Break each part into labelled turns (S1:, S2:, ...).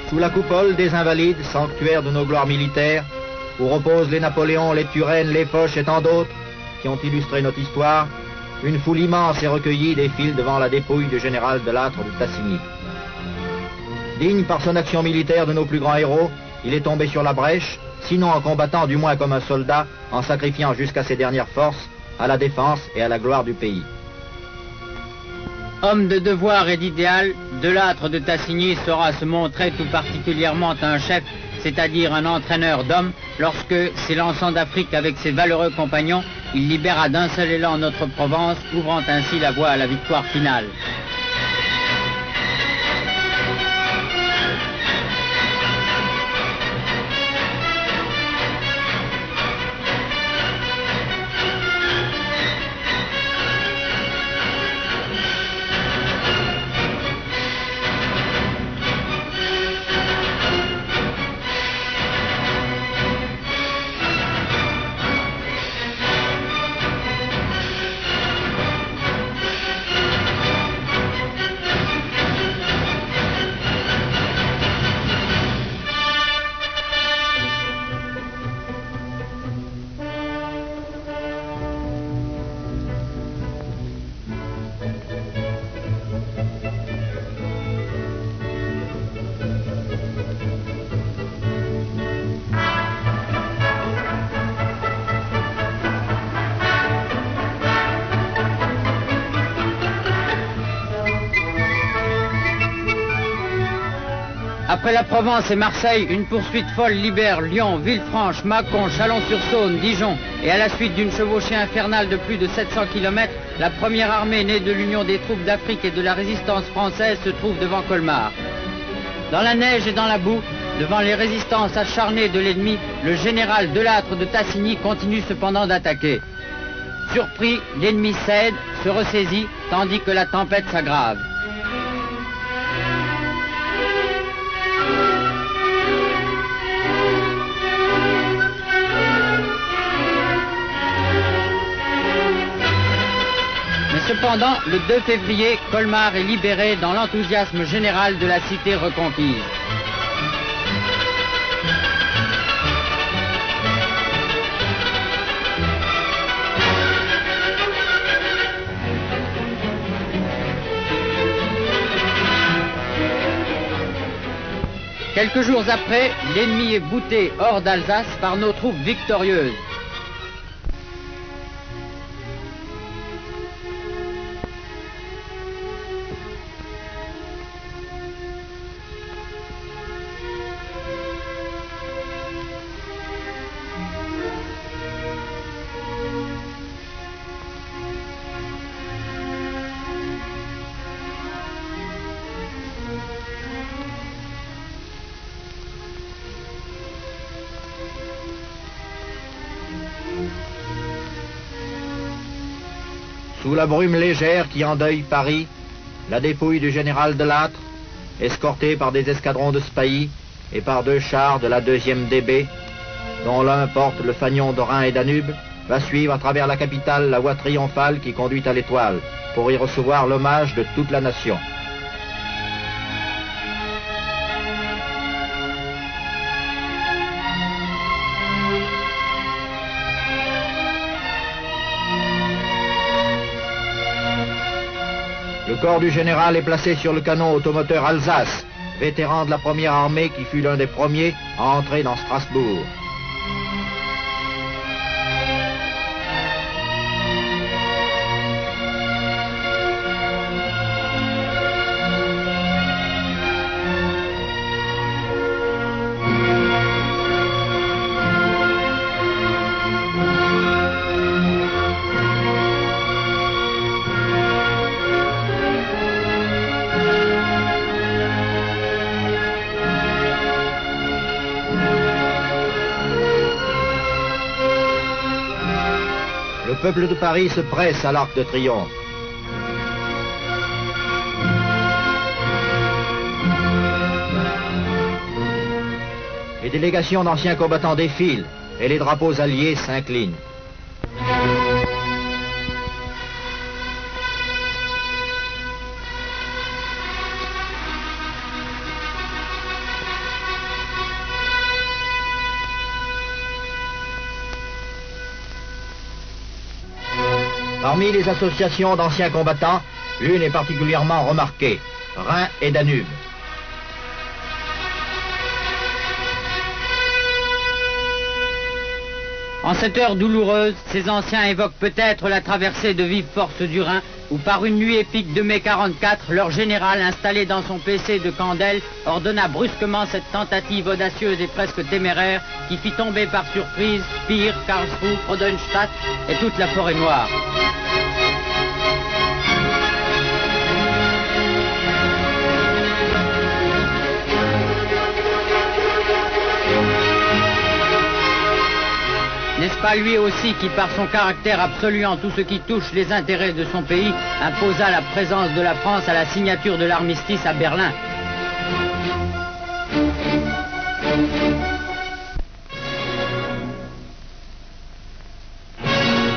S1: Sous la coupole des Invalides, sanctuaire de nos gloires militaires, où reposent les Napoléons, les Turenne, les Foch et tant d'autres qui ont illustré notre histoire, une foule immense et recueillie défile devant la dépouille du général de Lattre de Tassigny. Digne par son action militaire de nos plus grands héros, il est tombé sur la brèche, sinon en combattant du moins comme un soldat, en sacrifiant jusqu'à ses dernières forces à la défense et à la gloire du pays.
S2: Homme de devoir et d'idéal, de Lattre de Tassigny saura se montrer tout particulièrement un chef, c'est-à-dire un entraîneur d'hommes, lorsque, s'élançant d'Afrique avec ses valeureux compagnons, il libéra d'un seul élan notre Provence, ouvrant ainsi la voie à la victoire finale. Après la Provence et Marseille, une poursuite folle libère Lyon, Villefranche, Mâcon, Chalon-sur-Saône, Dijon, et à la suite d'une chevauchée infernale de plus de 700 km, la première armée née de l'union des troupes d'Afrique et de la résistance française se trouve devant Colmar. Dans la neige et dans la boue, devant les résistances acharnées de l'ennemi, le général de Lattre de Tassigny continue cependant d'attaquer. Surpris, l'ennemi cède, se ressaisit, tandis que la tempête s'aggrave. Cependant, le 2 février, Colmar est libéré dans l'enthousiasme général de la cité reconquise. Quelques jours après, l'ennemi est bouté hors d'Alsace par nos troupes victorieuses.
S1: Sous la brume légère qui endeuille Paris, la dépouille du général de Lattre, escortée par des escadrons de Spahis et par 2 chars de la 2e DB, dont l'un porte le fanion de Rhin et Danube, va suivre à travers la capitale la voie triomphale qui conduit à l'Étoile, pour y recevoir l'hommage de toute la nation. Le corps du général est placé sur le canon automoteur Alsace, vétéran de la première armée qui fut l'un des premiers à entrer dans Strasbourg. Le peuple de Paris se presse à l'Arc de Triomphe. Les délégations d'anciens combattants défilent et les drapeaux alliés s'inclinent. Parmi les associations d'anciens combattants, l'une est particulièrement remarquée, Rhin et Danube.
S2: En cette heure douloureuse, ces anciens évoquent peut-être la traversée de vive force du Rhin, où par une nuit épique de mai 44, leur général, installé dans son PC de Candel, ordonna brusquement cette tentative audacieuse et presque téméraire qui fit tomber par surprise Speer, Karlsruhe, Freudenstadt et toute la forêt noire. N'est-ce pas lui aussi qui, par son caractère absolu en tout ce qui touche les intérêts de son pays, imposa la présence de la France à la signature de l'armistice à Berlin?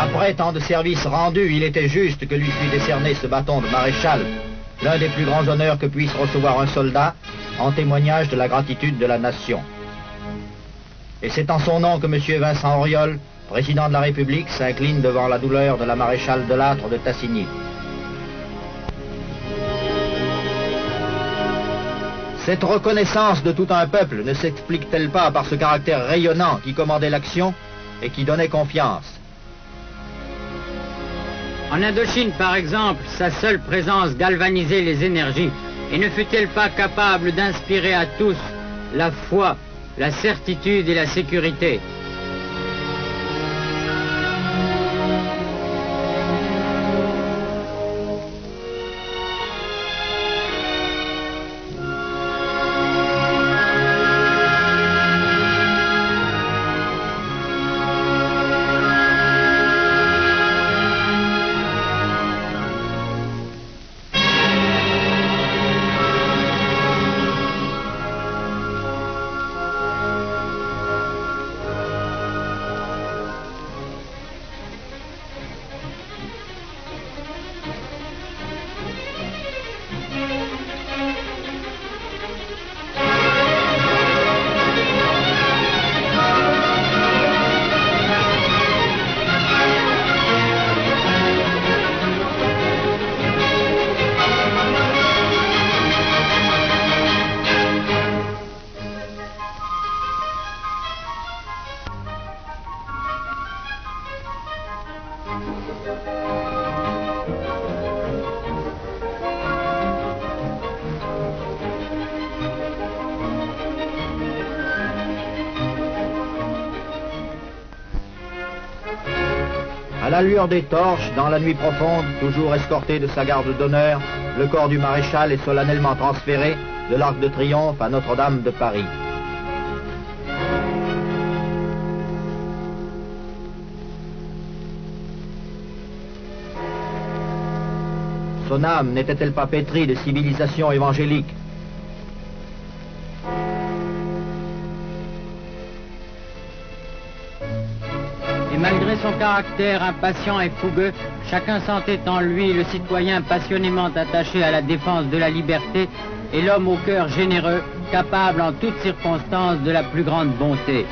S1: Après tant de services rendus, il était juste que lui fût décerné ce bâton de maréchal, l'un des plus grands honneurs que puisse recevoir un soldat, en témoignage de la gratitude de la nation. Et c'est en son nom que M. Vincent Auriol, président de la République, s'incline devant la douleur de la maréchale de Lattre de Tassigny. Cette reconnaissance de tout un peuple ne s'explique-t-elle pas par ce caractère rayonnant qui commandait l'action et qui donnait confiance?
S2: En Indochine, par exemple, sa seule présence galvanisait les énergies. Et ne fut-elle pas capable d'inspirer à tous la foi, la certitude et la sécurité?
S1: À la lueur des torches, dans la nuit profonde, toujours escorté de sa garde d'honneur, le corps du maréchal est solennellement transféré de l'Arc de Triomphe à Notre-Dame de Paris. Son âme n'était-elle pas pétrie de civilisation évangélique?
S2: Malgré son caractère impatient et fougueux, chacun sentait en lui le citoyen passionnément attaché à la défense de la liberté et l'homme au cœur généreux, capable en toutes circonstances de la plus grande bonté.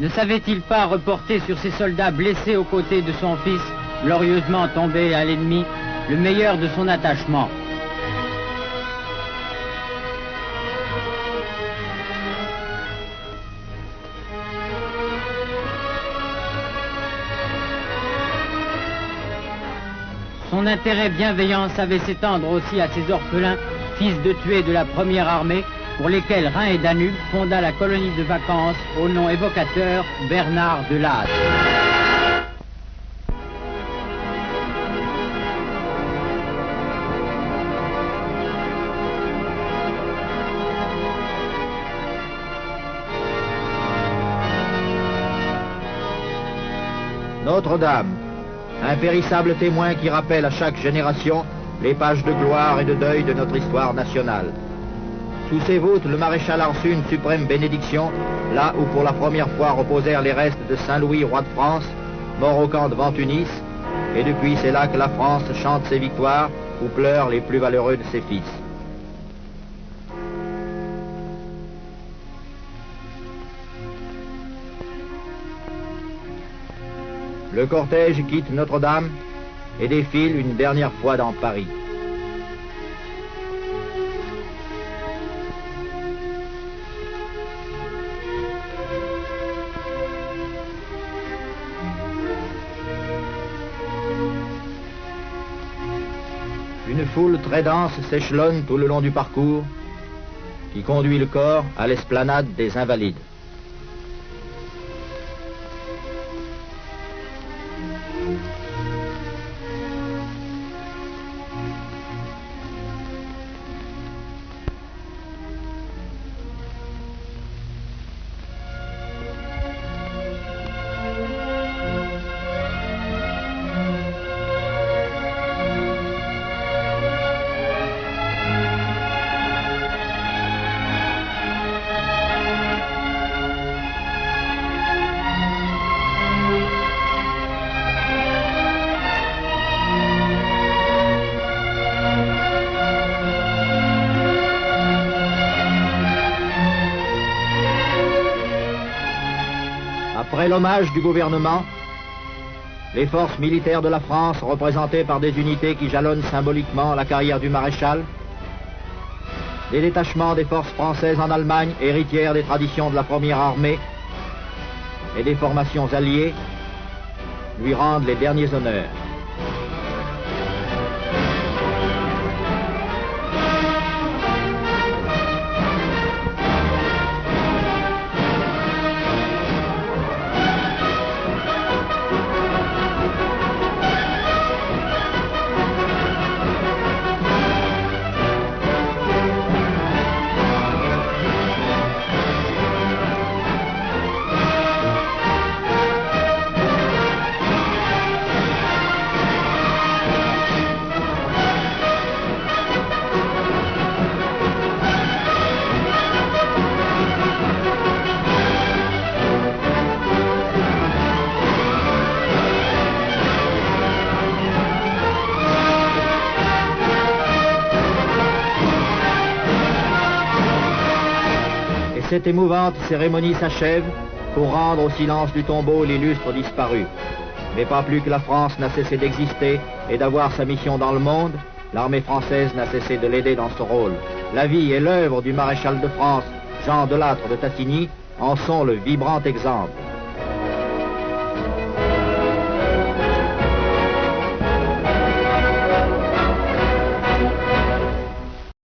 S2: Ne savait-il pas reporter sur ces soldats blessés aux côtés de son fils, glorieusement tombé à l'ennemi, le meilleur de son attachement? Son intérêt bienveillant savait s'étendre aussi à ses orphelins, fils de tués de la première armée, pour lesquels Rhin et Danube fonda la colonie de vacances au nom évocateur Bernard de Lattre.
S1: Notre-Dame, impérissable témoin qui rappelle à chaque génération les pages de gloire et de deuil de notre histoire nationale. Sous ses voûtes, le maréchal a reçu une suprême bénédiction, là où pour la première fois reposèrent les restes de Saint-Louis, roi de France, mort au camp de Ventunis, et depuis c'est là que la France chante ses victoires, où pleurent les plus valeureux de ses fils. Le cortège quitte Notre-Dame et défile une dernière fois dans Paris. Une foule très dense s'échelonne tout le long du parcours qui conduit le corps à l'esplanade des Invalides. Après l'hommage du gouvernement, les forces militaires de la France, représentées par des unités qui jalonnent symboliquement la carrière du maréchal, des détachements des forces françaises en Allemagne, héritières des traditions de la première armée, et des formations alliées, lui rendent les derniers honneurs. Cette émouvante cérémonie s'achève pour rendre au silence du tombeau l'illustre disparu. Mais pas plus que la France n'a cessé d'exister et d'avoir sa mission dans le monde, l'armée française n'a cessé de l'aider dans ce rôle. La vie et l'œuvre du maréchal de France, Jean Delattre de Tassigny, en sont le vibrant exemple.